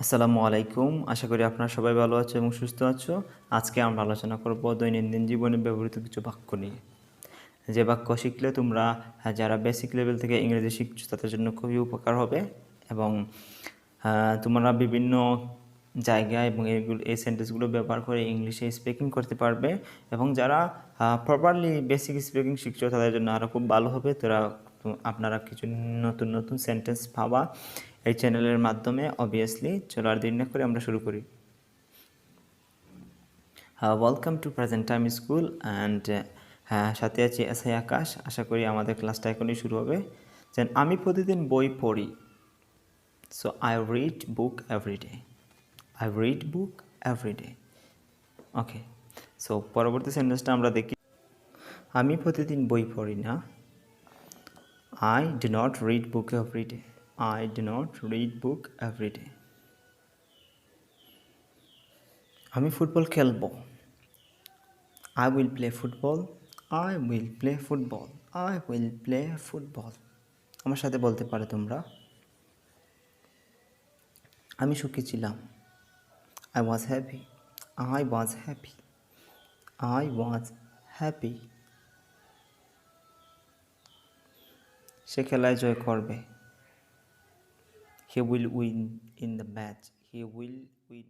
আসসালামু আলাইকুম। আশা করি আপনারা সবাই ভালো আছো এবং সুস্থ আছো। আজকে আমরা আলোচনা করব দৈনন্দিন জীবনে ব্যবহৃত কিছু বাক্য নিয়ে। যে বাক্য শিখলে তোমরা যারা বেসিক লেভেল থেকে ইংরেজি শিখছো তাদের জন্য খুবই উপকার হবে এবং তোমরা বিভিন্ন জায়গায় এবং এই সেন্টেন্সগুলো ব্যবহার করে ইংলিশে স্পিকিং করতে পারবে এবং যারা প্রপারলি বেসিক স্পিকিং শিখছো তাদের জন্য আরও খুব ভালো হবে। আপনারা কিছু নতুন নতুন সেন্টেন্স পাবা এই চ্যানেলের মাধ্যমে। অবভিয়াসলি চলো আর দেরি না করে আমরা শুরু করি। Welcome to present time school and সাথে আছি এসআই আকাশ। আশা করি আমাদের ক্লাসটা এখনই শুরু হবে। যেন আমি প্রতিদিন বই পড়ি। So I read book everyday. I read book everyday. Okay, so পরবর্তী সেন্টেন্সটা আমরা দেখি। আমি প্রতিদিন বই পড়ি না। I do not read book every day. I do not read book every day. আমি ফুটবল খেলবো। I will play football. I will play football. I will play football. আমার সাথে বলতে পারো তোমরা। আমি সুখী ছিলাম। I was happy. I was happy. I was happy. সে খেলায় জয় করবে। He will win in the match. He will win